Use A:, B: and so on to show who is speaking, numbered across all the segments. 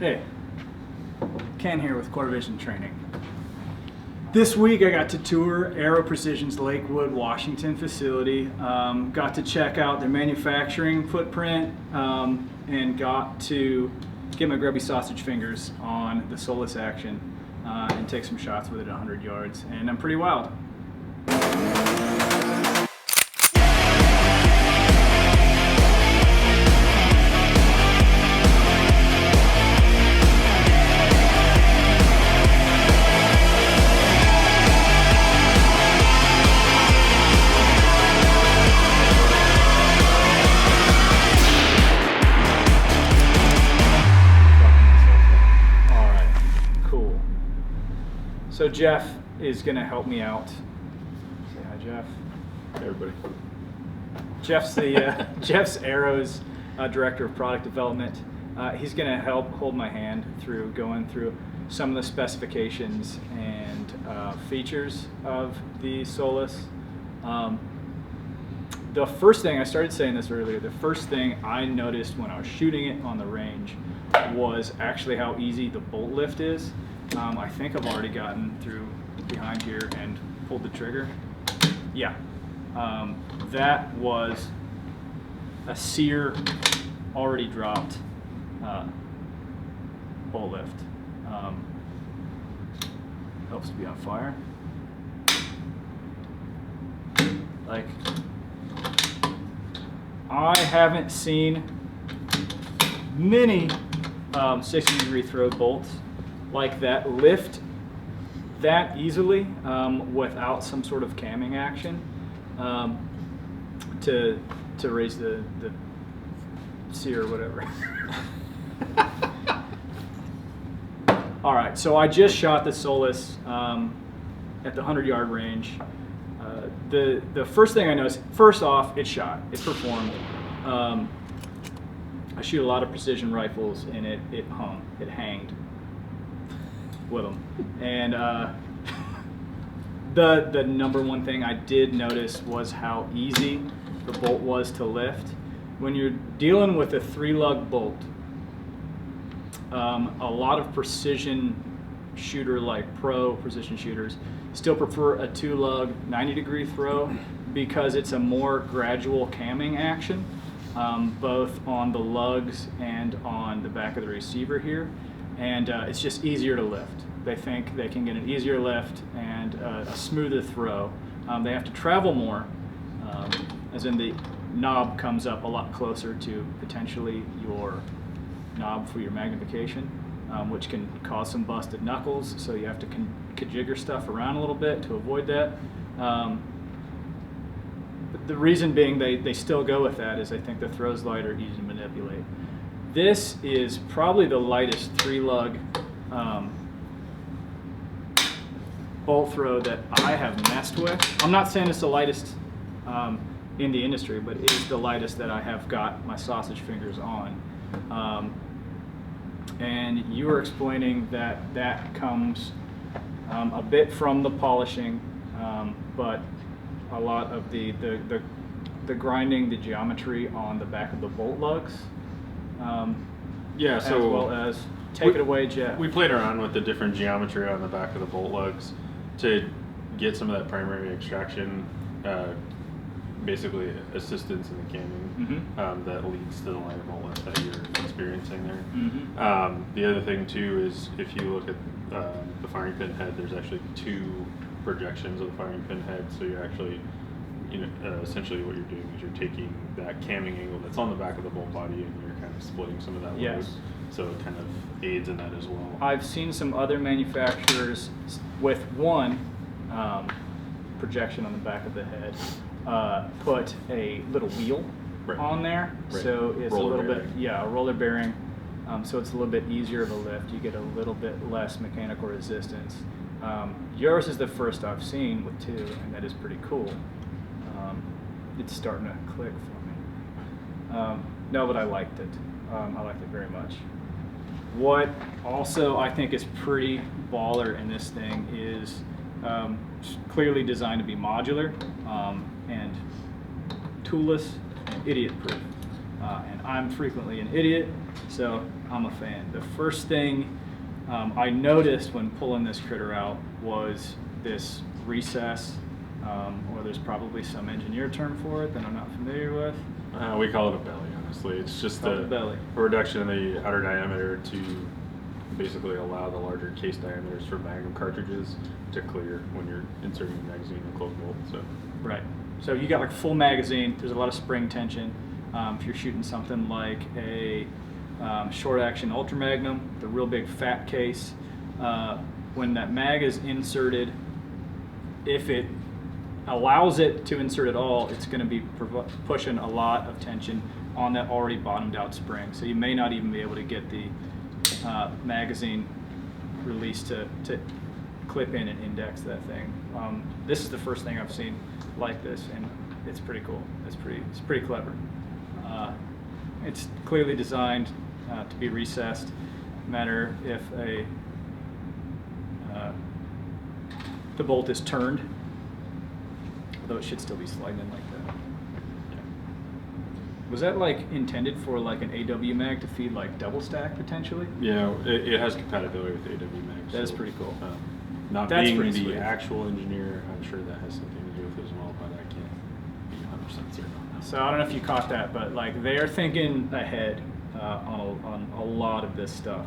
A: Hey, Ken here with Core Vision Training. This week I got to tour Aero Precision's Lakewood, Washington facility. Got to check out their manufacturing footprint and got to get my grubby sausage fingers on the Solus action and take some shots with it at 100 yards. And I'm pretty wild. So Jeff is going to help me out. Say hi, Jeff.
B: Hey, everybody.
A: Jeff's the Jeff's Aero's director of product development. He's going to help hold my hand through going through some of the specifications and features of the Solus. The first thing, I started saying this earlier, the first thing I noticed when I was shooting it on the range was actually how easy the bolt lift is. I think I've already gotten through behind here and pulled the trigger. Yeah, that was a sear already dropped bolt lift. Helps to be on fire. Like, I haven't seen many 60-degree throw bolts like that lift that easily without some sort of camming action to raise the sear or whatever. All right, so I just shot the Solus at the 100-yard range. The first thing I noticed, first off, it shot, it performed. I shoot a lot of precision rifles and it hung, it hanged with them. And the number one thing I did notice was how easy the bolt was to lift. When you're dealing with a 3-lug bolt, a lot of precision shooter, like pro precision shooters, still prefer a 2-lug 90-degree throw because it's a more gradual camming action, both on the lugs and on the back of the receiver here. And it's just easier to lift. They think they can get an easier lift and a smoother throw. They have to travel more, as in the knob comes up a lot closer to potentially your knob for your magnification, which can cause some busted knuckles, so you have to jigger stuff around a little bit to avoid that. But the reason being they still go with that is they think the throw's light or easy to manipulate. This is probably the lightest 3-lug bolt throw that I have messed with. I'm not saying it's the lightest in the industry, but it is the lightest that I have got my sausage fingers on. And you were explaining that comes a bit from the polishing, but a lot of the grinding, the geometry on the back of the bolt lugs.
B: Yeah, so
A: as well as take it away, Jeff.
B: We played around with the different geometry on the back of the bolt lugs to get some of that primary extraction, basically assistance in the camming that leads to the line of bolt lift that you're experiencing there. The other thing too is if you look at the firing pin head, there's actually 2 projections of the firing pin head, so you're actually, essentially what you're doing is you're taking that camming angle that's on the back of the bolt body and you're kind of splitting some of that load. So it kind of aids in that as well.
A: I've seen some other manufacturers with one projection on the back of the head put a little wheel on there. So it's
B: roller
A: a little
B: bearing.
A: bit, a roller bearing. So it's a little bit easier of a lift. You get a little bit less mechanical resistance. Yours is the first I've seen with 2, and that is pretty cool. It's starting to click for me. No, but I liked it. I liked it very much. What also I think is pretty baller in this thing is clearly designed to be modular and toolless and idiot-proof. and I'm frequently an idiot, so I'm a fan. The first thing I noticed when pulling this critter out was this recess, or there's probably some engineer term for it that I'm not familiar with.
B: We call it a belly, honestly. It's just a
A: belly.
B: reduction in the outer diameter to basically allow the larger case diameters for Magnum cartridges to clear when you're inserting a magazine in closed bolt. So.
A: Right. So you got like a full magazine. There's a lot of spring tension. If you're shooting something like a short action ultra magnum, the real big fat case, when that mag is inserted, if it allows it to insert at all, it's going to be pushing a lot of tension on that already bottomed out spring. So you may not even be able to get the magazine release to clip in and index that thing. This is the first thing I've seen like this, and it's pretty cool. It's pretty clever. It's clearly designed to be recessed, no matter if the bolt is turned, although it should still be sliding in like that. Was that like intended for like an AW mag to feed like double stack potentially?
B: Yeah, it has compatibility with AW mags.
A: That's pretty cool.
B: Not
A: That's
B: being
A: pretty
B: the
A: sweet.
B: actual engineer, I'm sure that has something to do with it as well, but I can't be 100% certain on that.
A: So I don't know if you caught that, but like they're thinking ahead on a lot of this stuff.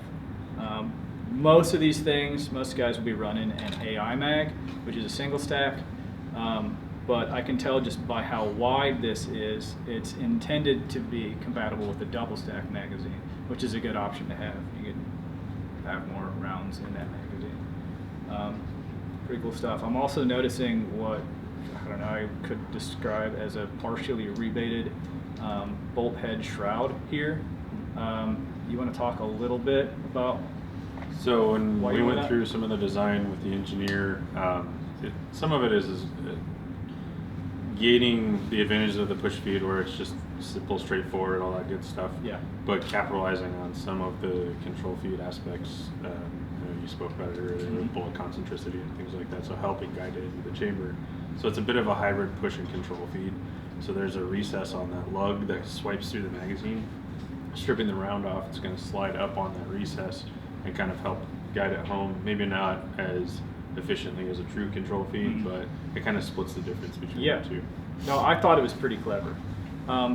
A: Most of these things, most guys will be running an AI mag, which is a single stack. But I can tell just by how wide this is, it's intended to be compatible with the double stack magazine, which is a good option to have. You can have more rounds in that magazine. Pretty cool stuff. I'm also noticing what, I don't know, I could describe as a partially rebated bolt head shroud here. You want to talk a little bit about?
B: So when
A: why
B: we
A: you
B: went
A: went
B: through some of the design with the engineer, some of it is gaining the advantages of the push feed where it's just simple, straightforward, all that good stuff.
A: Yeah.
B: But capitalizing on some of the control feed aspects, you spoke about it earlier, with bullet concentricity and things like that, so helping guide it into the chamber. So it's a bit of a hybrid push and control feed. So there's a recess on that lug that swipes through the magazine. Stripping the round off, it's going to slide up on that recess and kind of help guide it home. Maybe not as efficiently as a true control feed, but it kind of splits the difference between the two.
A: No, I thought it was pretty clever.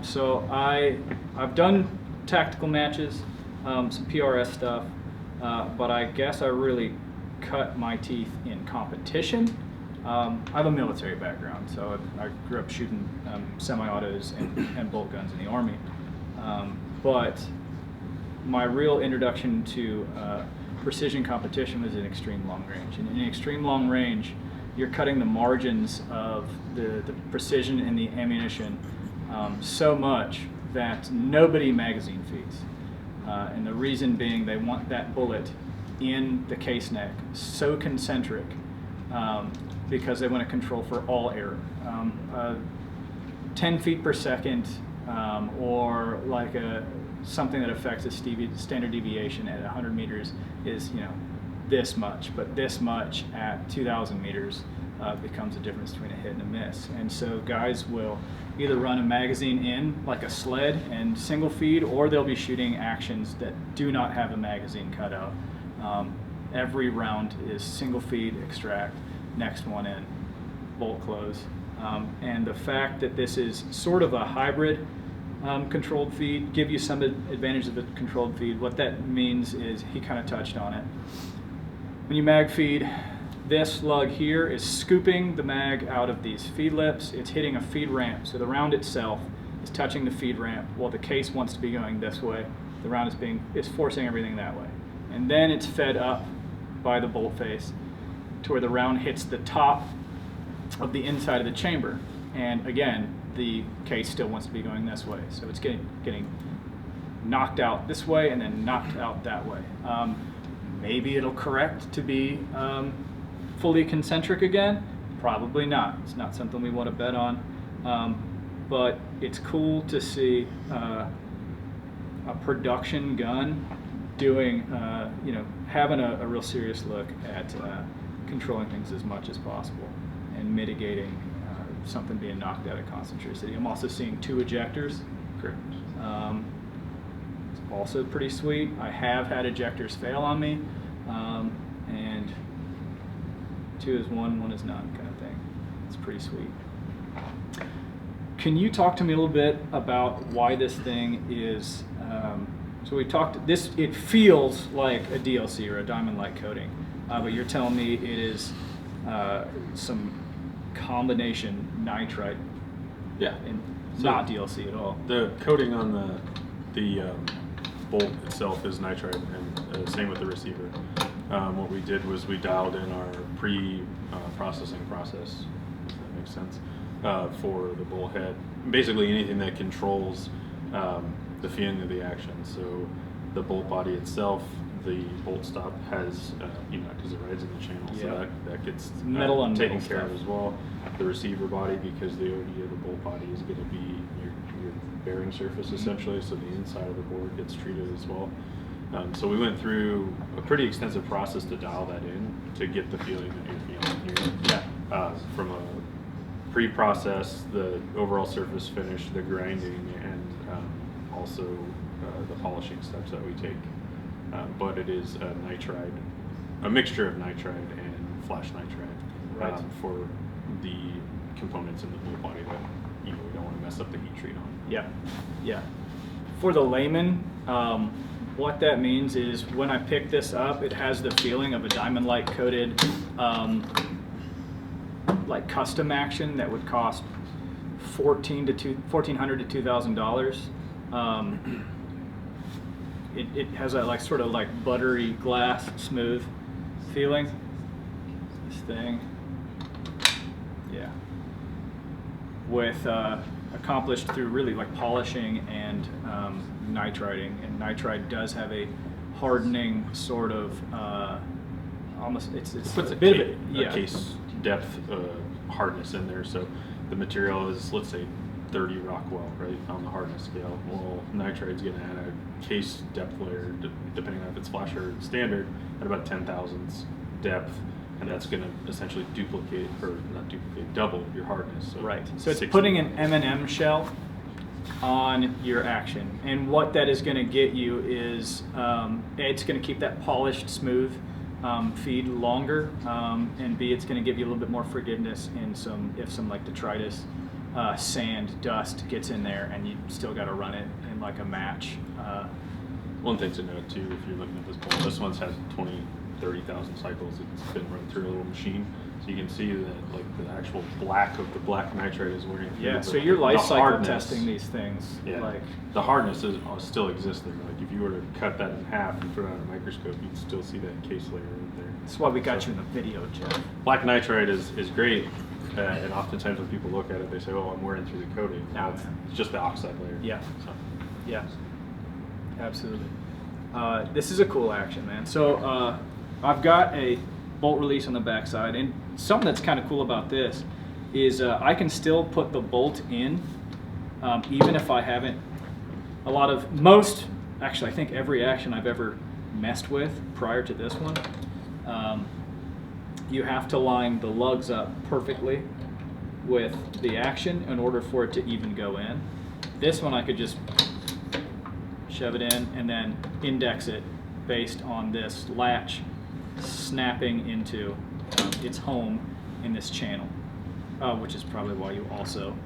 A: So I've done tactical matches, some PRS stuff, but I guess I really cut my teeth in competition. I have a military background, so I grew up shooting semi-autos and bolt guns in the Army. But my real introduction to precision competition was in extreme long range. And in extreme long range, you're cutting the margins of the precision in the ammunition so much that nobody magazine feeds. And the reason being they want that bullet in the case neck so concentric because they want to control for all error. 10 feet per second or like something that affects a standard deviation at 100 meters is, this much, but this much at 2,000 meters becomes the difference between a hit and a miss. And so guys will either run a magazine in like a sled and single feed, or they'll be shooting actions that do not have a magazine cut out. Every round is single feed, extract, next one in, bolt close. And the fact that this is sort of a hybrid controlled feed, give you some advantage of the controlled feed. What that means is, he kind of touched on it. When you mag feed, this lug here is scooping the mag out of these feed lips. It's hitting a feed ramp, so the round itself is touching the feed ramp while the case wants to be going this way. The round is forcing everything that way. And then it's fed up by the bolt face to where the round hits the top of the inside of the chamber. And again, the case still wants to be going this way. So it's getting knocked out this way and then knocked out that way. Maybe it'll correct to be fully concentric again. Probably not. It's not something we want to bet on. But it's cool to see a production gun doing, having a real serious look at controlling things as much as possible and mitigating something being knocked out of concentricity. I'm also seeing 2 ejectors.
B: Correct.
A: It's also pretty sweet. I have had ejectors fail on me, and 2 is 1, 1 is none kind of thing. It's pretty sweet. Can you talk to me a little bit about why this thing is, so we talked, this, it feels like a DLC or a diamond-like coating, but you're telling me it is some combination nitride.
B: Yeah.
A: And
B: So
A: not DLC at all.
B: The coating on the bolt itself is nitride, and same with the receiver. What we did was we dialed in our pre-processing process, if that makes sense, for the bolt head. Basically anything that controls the feeling of the action. So the bolt body itself, the bolt stop has, because it rides in the channel, so that gets
A: metal on
B: taken
A: metal
B: care
A: stuff.
B: of as well. The receiver body, because the OD of the bolt body is going to be your bearing surface essentially, so the inside of the board gets treated as well. So we went through a pretty extensive process to dial that in to get the feeling that you're feeling here.
A: Yeah.
B: From a pre-process, the overall surface finish, the grinding, and also the polishing steps that we take. But it is a nitride, a mixture of nitride and flash nitride for the components in the bolt body that we don't want to mess up the heat treat on.
A: Yeah, yeah. For the layman, what that means is when I pick this up, it has the feeling of a diamond-like coated, like custom action that would cost $1,400 to $2,000. It has that like sort of like buttery glass smooth feeling. This thing, yeah, with accomplished through really like polishing and nitriding. And nitride does have a hardening sort of almost it's
B: puts
A: a bit of
B: a case depth hardness in there. So the material is, let's say, 30 Rockwell, right, on the hardness scale. Well, nitride's going to add a case depth layer, depending on if it's flash or standard, at about 10 thousandths depth, and that's going to essentially duplicate, or not duplicate, double your hardness. So
A: right. So it's putting an M&M shell on your action, and what that is going to get you is it's going to keep that polished, smooth feed longer, and B, it's going to give you a little bit more forgiveness in some like detritus. Sand, dust gets in there, and you still got to run it in like a match.
B: One thing to note too, if you're looking at this bolt, this one's has 30,000 cycles. It's been run through a little machine, so you can see that like the actual black of the black nitride is wearing through.
A: Yeah, so you're life cycle testing these things.
B: Yeah,
A: like
B: the hardness is still exists there. Like if you were to cut that in half and put it on a microscope, you'd still see that case layer right there.
A: That's why we got you in the video, Jeff.
B: Black nitride is great. And oftentimes when people look at it, they say, "Oh, I'm wearing through the coating."
A: No,
B: it's just the oxide layer.
A: Yeah,
B: so.
A: yeah, absolutely. This is a cool action, man. So I've got a bolt release on the backside, and something that's kind of cool about this is I can still put the bolt in, even if I haven't. Actually, I think every action I've ever messed with prior to this one. You have to line the lugs up perfectly with the action in order for it to even go in. This one I could just shove it in and then index it based on this latch snapping into its home in this channel, which is probably why you also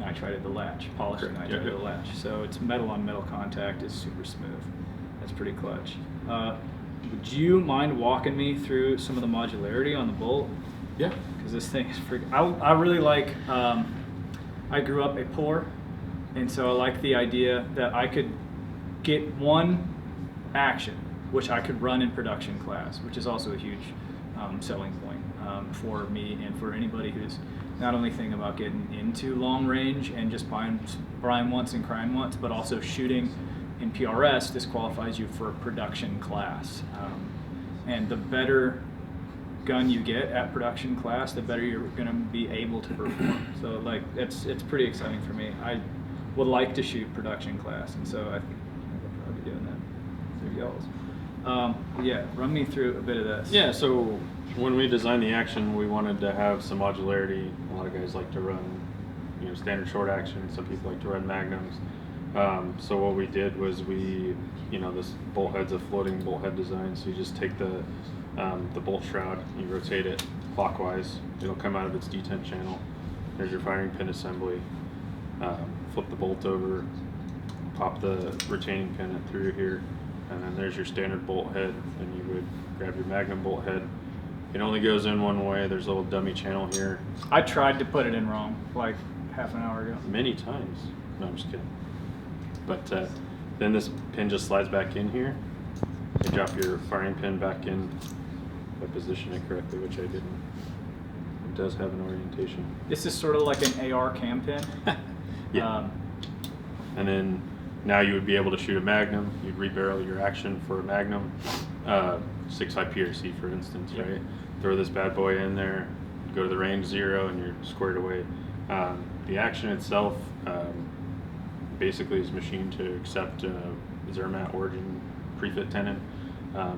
A: nitrided the latch, polished and nitrided the latch. So it's metal on metal contact is super smooth. That's pretty clutch. Would you mind walking me through some of the modularity on the bolt?
B: Yeah.
A: Because this thing is freaking. I really like. I grew up a poor, and so I like the idea that I could get one action, which I could run in production class, which is also a huge selling point for me and for anybody who's not only thinking about getting into long range and just buying once and crying once, but also shooting in PRS. This qualifies you for a production class, and the better gun you get at production class, the better you're going to be able to perform. So like it's pretty exciting for me. I would like to shoot production class, and so I think I'll probably be doing that through y'all's. Yeah, run me through a bit of this.
B: Yeah, so when we designed the action, we wanted to have some modularity. A lot of guys like to run, standard short action. Some people like to run magnums. So what we did was this bolt head's a floating bolt head design. So you just take the bolt shroud, you rotate it clockwise. It'll come out of its detent channel. There's your firing pin assembly. Flip the bolt over, pop the retaining pin through here, and then there's your standard bolt head. And you would grab your Magnum bolt head. It only goes in one way. There's a little dummy channel here.
A: I tried to put it in wrong like half an hour ago.
B: Many times. No, I'm just kidding. But then this pin just slides back in here. You drop your firing pin back in. If I position it correctly, which I didn't. It does have an orientation.
A: This is sort of like an AR cam pin.
B: Yeah. And then now you would be able to shoot a Magnum. You'd rebarrel your action for a Magnum, 6.5 PRC for instance,
A: Yep.
B: right? Throw this bad boy in there, go to the range 0, and you're squared away. The action itself basically is machined to accept Zermatt origin prefit tenon,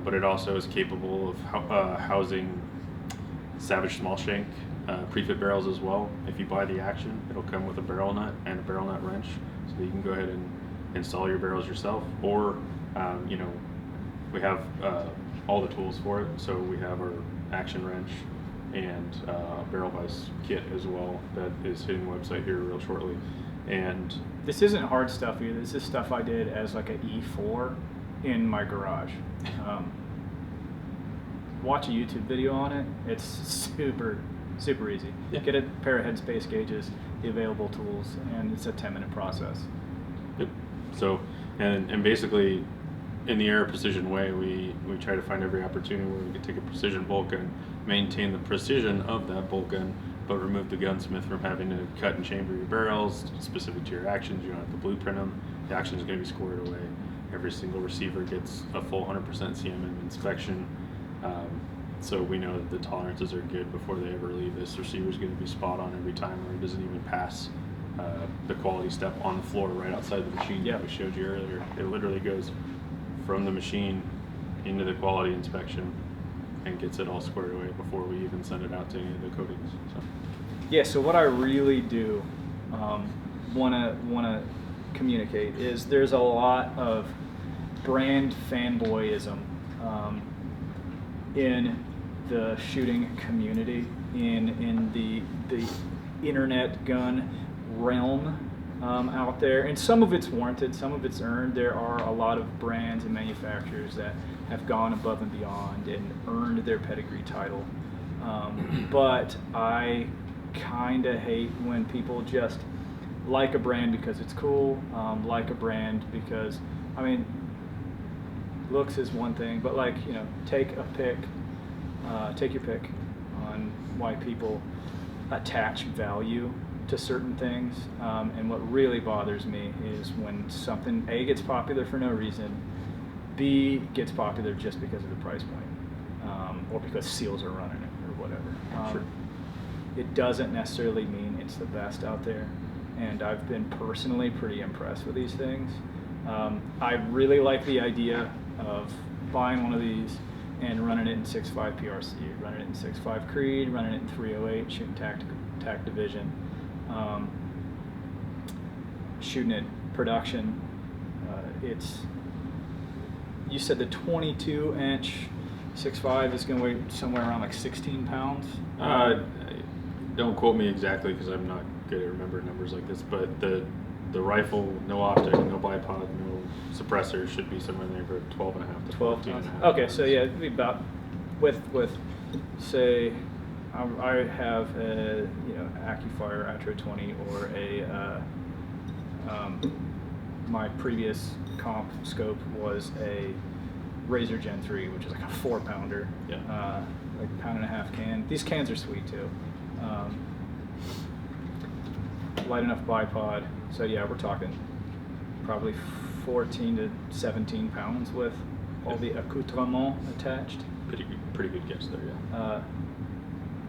B: but it also is capable of housing Savage small shank prefit barrels as well. If you buy the action, it'll come with a barrel nut and a barrel nut wrench, so that you can go ahead and install your barrels yourself, or we have all the tools for it. So we have our action wrench and barrel vise kit as well that is hitting the website here real shortly. And
A: this isn't hard stuff either. This is stuff I did as like an E4 in my garage. Watch a YouTube video on it. It's super easy.
B: Yeah.
A: Get a pair of headspace gauges, the available tools, and it's a 10-minute process.
B: Yep. So, and basically, in the Aero precision way, we try to find every opportunity where we can take a precision bolt gun, maintain the precision of that bolt gun, but remove the gunsmith from having to cut and chamber your barrels specific to your actions. You don't have to blueprint them. The action is going to be squared away. Every single receiver gets a full 100% CMM inspection. So we know that the tolerances are good before they ever leave. This receiver is going to be spot on every time, or it doesn't even pass the quality step on the floor right outside the machine that we showed you earlier. It literally goes from the machine into the quality inspection and gets it all squared away before we even send it out to any of the coatings. So.
A: Yeah, so what I really do wanna communicate is there's a lot of brand fanboyism in the shooting community, in the internet gun realm out there, and some of it's warranted, some of it's earned. There are a lot of brands and manufacturers that have gone above and beyond and earned their pedigree title, but I kind of hate when people just like a brand because it's cool, like a brand because, I mean, looks is one thing, but like, take your pick on why people attach value to certain things. And what really bothers me is when something A gets popular for no reason, B gets popular just because of the price point, or because SEALs are running it or whatever.
B: Sure.
A: It doesn't necessarily mean it's the best out there, and I've been personally pretty impressed with these things. I really like the idea of buying one of these and running it in 6.5 PRC, running it in 6.5 Creed, running it in 308, shooting TAC division, shooting it production. You said the 22-inch 6.5 is going to weigh somewhere around like 16 pounds?
B: Don't quote me exactly because I'm not good at remembering numbers like this, but the rifle, no optic, no bipod, no suppressor, should be somewhere in the neighborhood of 12 and a half to
A: 12
B: 14 and a half.
A: Okay, so yeah, it'd be about with say I have a Accufire Atro 20 or a my previous comp scope was a Razor Gen 3, which is like a 4-pounder, like a pound and a half can. These cans are sweet too. Light enough bipod. So yeah, we're talking probably 14 to 17 pounds with all the accoutrements attached.
B: Pretty good guess there, yeah.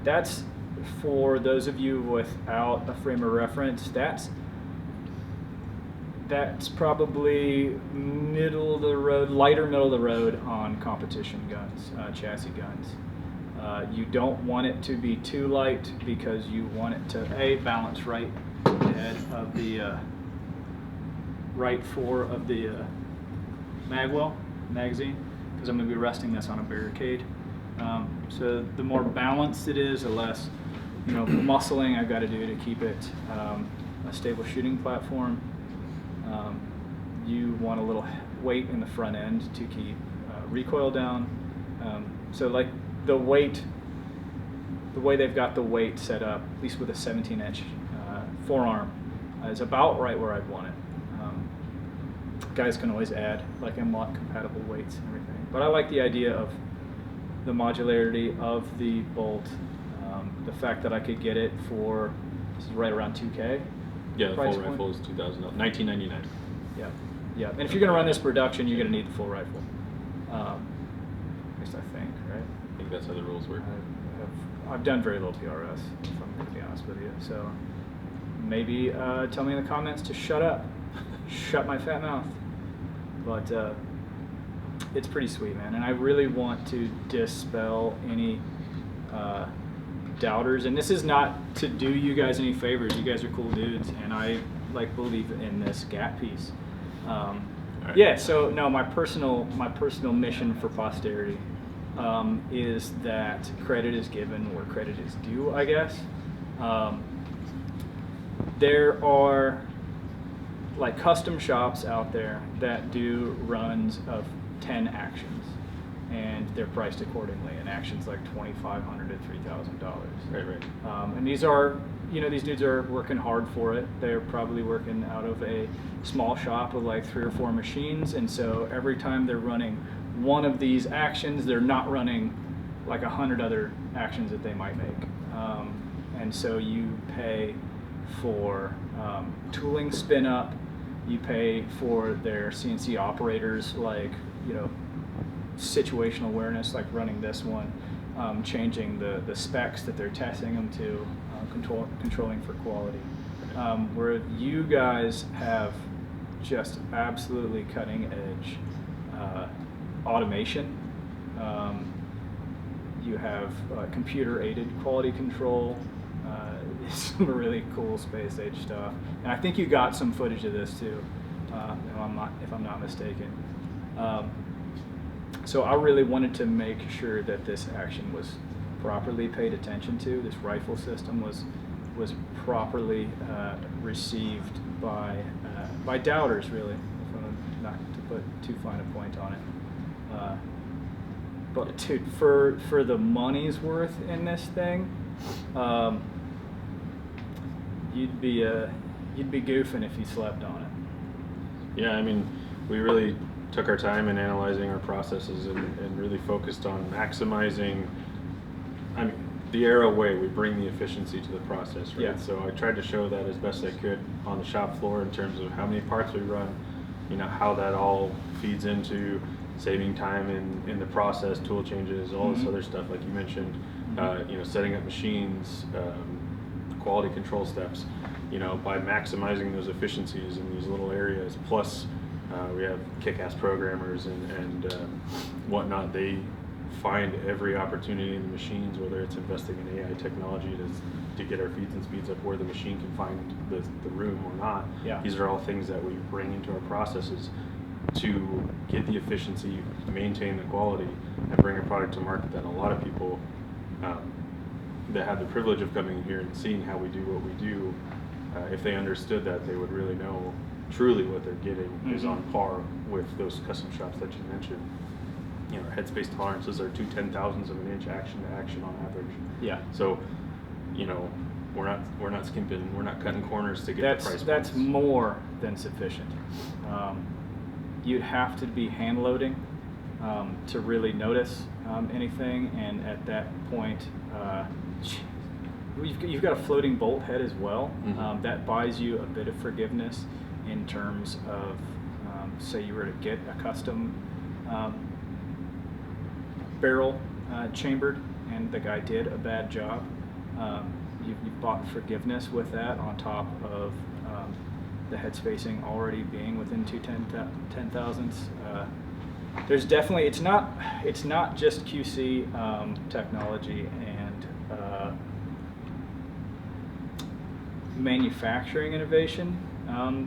A: That's for those of you without a frame of reference. That's probably middle of the road, lighter middle of the road on competition guns, chassis guns. You don't want it to be too light because you want it to balance right ahead of the right fore of the magazine, because I'm going to be resting this on a barricade. So the more balanced it is, the less muscling I've got to do to keep it a stable shooting platform. You want a little weight in the front end to keep recoil down. So like the way they've got the weight set up, at least with a 17-inch forearm, is about right where I'd want it. Guys can always add like M-lock compatible weights and everything, but I like the idea of the modularity of the bolt, the fact that I could get it for, this is right around 2K.
C: Yeah, the
A: price
C: full
A: point.
C: rifle is $19.99.
A: Yeah, yeah. And if you're going to run this production, you're going to need the full rifle. At least I think, right?
C: I think that's how the rules work.
A: I've done very little PRS, if I'm going to be honest with you. So maybe tell me in the comments to shut up, shut my fat mouth. But it's pretty sweet, man. And I really want to dispel any doubters. And this is not to do you guys any favors. You guys are cool dudes, and I believe in this gap piece.
C: Right.
A: Yeah. So no, my personal mission for posterity is that credit is given where credit is due, I guess. There are like custom shops out there that do runs of 10 actions, and they're priced accordingly. And actions like $2,500 to $3,000.
C: Right.
A: And these are, these dudes are working hard for it. They're probably working out of a small shop with like 3 or 4 machines, and so every time they're running one of these actions, they're not running like 100 other actions that they might make. And so you pay for tooling spin up, you pay for their CNC operators, like, situational awareness, like running this one, changing the specs that they're testing them to, controlling for quality. Where you guys have just absolutely cutting edge automation. You have computer aided quality control, some really cool space age stuff. And I think you got some footage of this too, if I'm not mistaken. So I really wanted to make sure that this action was properly paid attention to. This rifle system was properly received by doubters, really, if I'm not to put too fine a point on it. But dude, for the money's worth in this thing, you'd be goofing if you slept on it.
C: Yeah, I mean, we really took our time in analyzing our processes and really focused on maximizing, the Aero way. We bring the efficiency to the process, right?
A: Yeah.
C: So I tried to show that as best I could on the shop floor in terms of how many parts we run, how that all feeds into saving time in the process, tool changes, all this other stuff like you mentioned, setting up machines, quality control steps, by maximizing those efficiencies in these little areas. Plus, we have kick-ass programmers and whatnot. They find every opportunity in the machines, whether it's investing in AI technology to get our feeds and speeds up where the machine can find the room or not.
A: Yeah.
C: These are all things that we bring into our processes to get the efficiency, maintain the quality, and bring a product to market that a lot of people that have the privilege of coming here and seeing how we do what we do, if they understood that, they would really know truly what they're getting is on par with those custom shops that you mentioned. Our headspace tolerances are 2 10,000ths of an inch action to action on average.
A: Yeah.
C: So, we're not skimping, we're not cutting corners to get the price.
A: That's
C: points.
A: more than sufficient. You'd have to be hand loading to really notice anything, and at that point, you've got a floating bolt head as well. That buys you a bit of forgiveness in terms of, say you were to get a custom barrel chambered and the guy did a bad job. You've bought forgiveness with that on top of the head spacing already being within 2 10,000ths. There's definitely, it's not just QC technology and manufacturing innovation.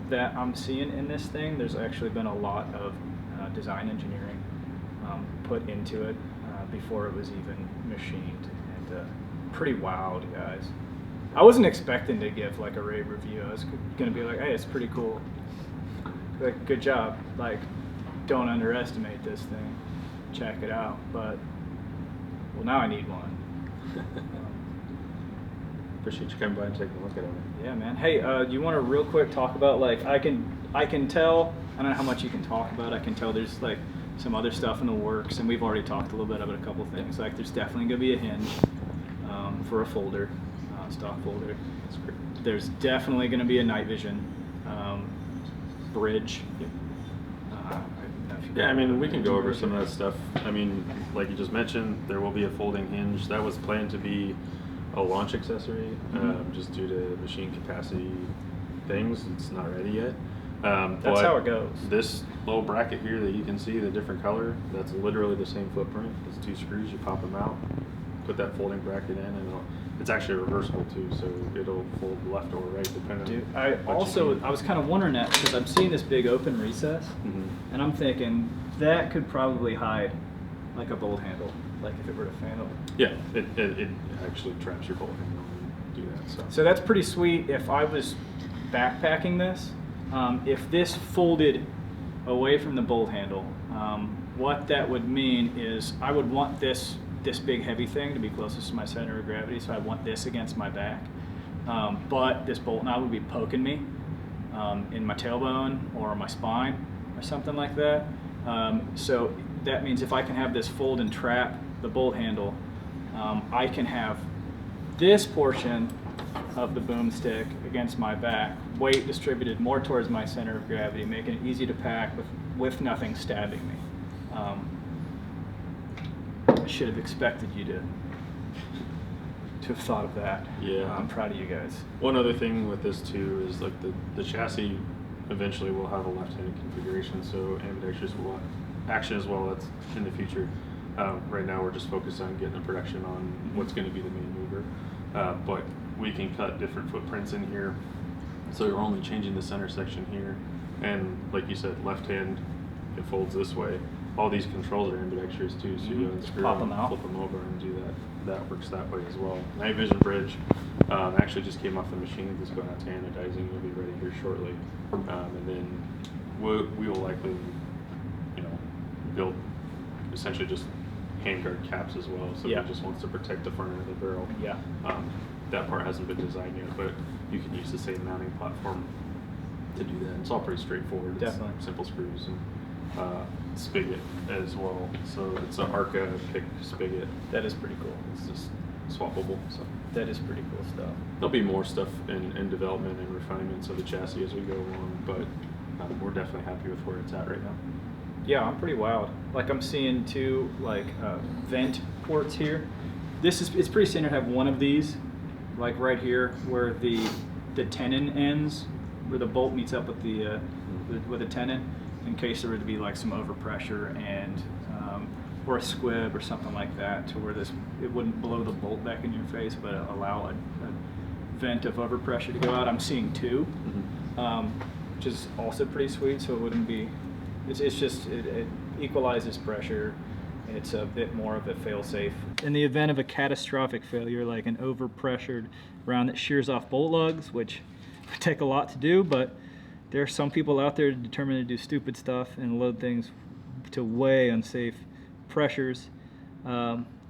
A: that I'm seeing in this thing, there's actually been a lot of design engineering put into it before it was even machined, and pretty wild, guys. I wasn't expecting to give like a rave review. I was gonna be like, hey, it's pretty cool. Like, good job. Like, don't underestimate this thing. Check it out. But, well, now I need one.
C: Appreciate you coming by and taking a look at it.
A: Yeah, man. Hey, you want to real quick talk about, like, I can tell, I don't know how much you can talk about. I can tell there's like some other stuff in the works, and we've already talked a little bit about a couple things. Like, there's definitely gonna be a hinge for a folder, stock folder.
C: That's great.
A: There's definitely gonna be a night vision bridge.
C: Yeah, I mean, we can go over some of that stuff. I mean, like you just mentioned, there will be a folding hinge. That was planned to be a launch accessory, just due to machine capacity things. It's not ready yet.
A: That's how it goes.
C: This little bracket here that you can see, the different color, that's literally the same footprint. It's 2 screws, you pop them out, put that folding bracket in, and it's actually reversible too, so it'll fold left or right depending on
A: I was kind of wondering that because I'm seeing this big open recess, and I'm thinking that could probably hide like a bolt handle, like if it were to fan open.
C: Yeah, it actually traps your bolt handle and do that.
A: So that's pretty sweet. If I was backpacking this, if this folded away from the bolt handle, what that would mean is I would want this big heavy thing to be closest to my center of gravity, so I want this against my back. But this bolt knob would be poking me in my tailbone or my spine or something like that. So that means if I can have this fold and trap the bolt handle, I can have this portion of the boomstick against my back, weight distributed more towards my center of gravity, making it easy to pack with nothing stabbing me. I should have expected you to have thought of that.
C: Yeah.
A: I'm proud of you guys.
C: One other thing with this too is like the chassis eventually will have a left-handed configuration, so ambidextrous will action as well. That's in the future. Right now we're just focused on getting a production on what's going to be the main mover, but we can cut different footprints in here, so we're only changing the center section here, and like you said, left hand, it folds this way. All these controls are ambidextrous too, so you unscrew
A: Pop
C: them,
A: them out,
C: flip them over, and do that. That works that way as well. Night vision bridge actually just came off the machine. It's going out to anodizing. It'll be ready here shortly, and then we will likely, build essentially just handguard caps as well. So it just wants to protect the front end of the barrel.
A: Yeah.
C: That part hasn't been designed yet, but you can use the same mounting platform to do that. It's all pretty straightforward.
A: Definitely.
C: It's simple screws and spigot as well. So it's an Arca pick spigot.
A: That is pretty cool.
C: It's just swappable. So
A: that is pretty cool stuff.
C: there'll be more stuff in development and refinements of the chassis as we go along, but we're definitely happy with where it's at right now.
A: Yeah, I'm pretty wild. Like, I'm seeing two vent ports here. It's pretty standard to have one of these, like right here where the tenon ends, where the bolt meets up with the tenon, in case there were to be like some overpressure and or a squib or something like that, to where it wouldn't blow the bolt back in your face, but allow a vent of overpressure to go out. I'm seeing two, which is also pretty sweet. So it wouldn't be. It equalizes pressure. It's a bit more of a fail-safe. In the event of a catastrophic failure, like an overpressured round that shears off bolt lugs, which would take a lot to do, but there are some people out there determined to do stupid stuff and load things to way unsafe pressures.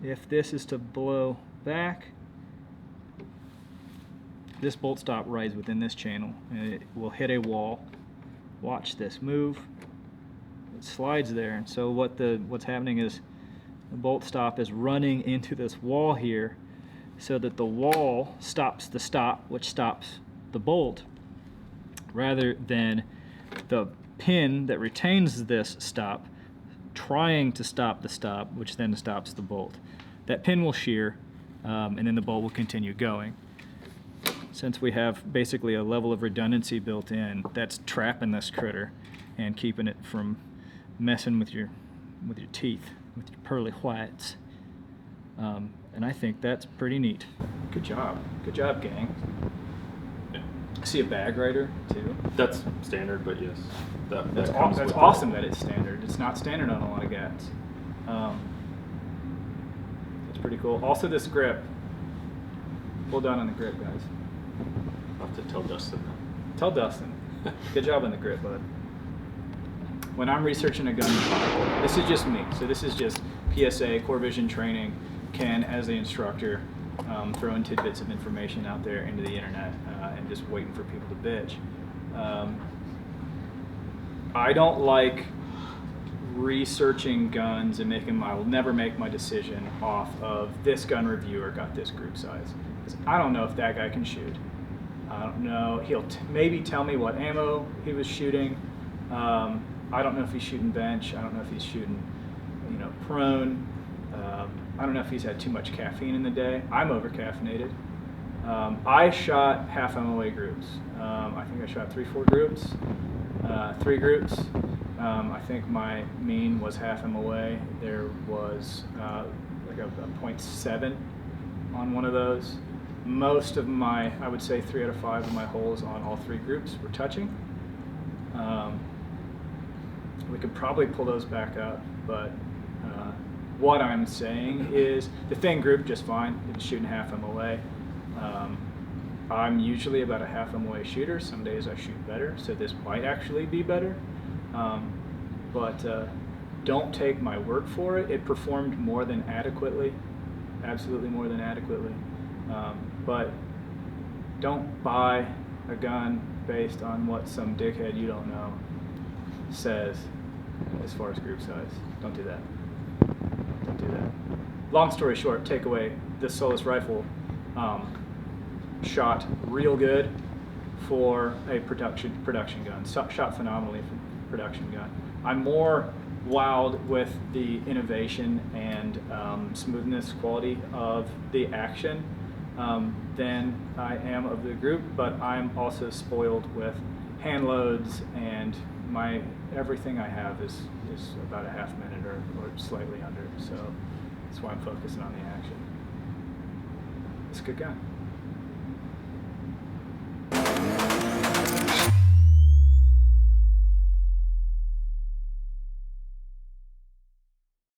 A: If this is to blow back, this bolt stop rides within this channel and it will hit a wall. Watch this move. It slides there, and so what's happening is the bolt stop is running into this wall here, so that the wall stops the stop, which stops the bolt, rather than the pin that retains this stop trying to stop the stop, which then stops the bolt. That pin will shear, and then the bolt will continue going. Since we have basically a level of redundancy built in, that's trapping this critter and keeping it from messing with your teeth, with your pearly whites. And I think that's pretty neat. Good job, gang.
C: Yeah.
A: I see a bag rider too.
B: That's standard, but yes, that
A: That's
B: comes
A: that's
B: with
A: awesome
B: it.
A: that it's standard. It's not standard on a lot of gats. That's pretty cool. Also, this grip. Pull down on the grip, guys.
B: I'll have to tell Dustin that.
A: Tell Dustin. Good job on the grip, bud. When I'm researching a gun, this is just me. So this is just PSA, core vision training. Ken, as the instructor, throwing tidbits of information out there into the internet and just waiting for people to bitch. I don't like researching guns and I will never make my decision off of this gun reviewer got this group size. Because I don't know if that guy can shoot. I don't know. He'll maybe tell me what ammo he was shooting. I don't know if he's shooting bench. I don't know if he's shooting, prone. I don't know if he's had too much caffeine in the day. I'm over caffeinated. I shot half MOA groups. I think I shot 3-4 groups, 3 groups. I think my mean was half MOA. There was like a 0.7 on one of those. Most of my, I would say 3 out of 5 of my holes on all 3 groups were touching. We could probably pull those back up, but what I'm saying is the thing group just fine. It was shooting half MOA. I'm usually about a half MOA shooter. Some days I shoot better, so this might actually be better. But don't take my word for it. It performed more than adequately, absolutely more than adequately. But don't buy a gun based on what some dickhead you don't know says as far as group size. Don't do that. Don't do that. Long story short, takeaway, this Solus rifle shot real good for a production gun. Shot phenomenally for production gun. I'm more wowed with the innovation and smoothness quality of the action than I am of the group, but I'm also spoiled with hand loads, and everything I have is about a half minute or slightly under, so that's why I'm focusing on the action. It's a good gun.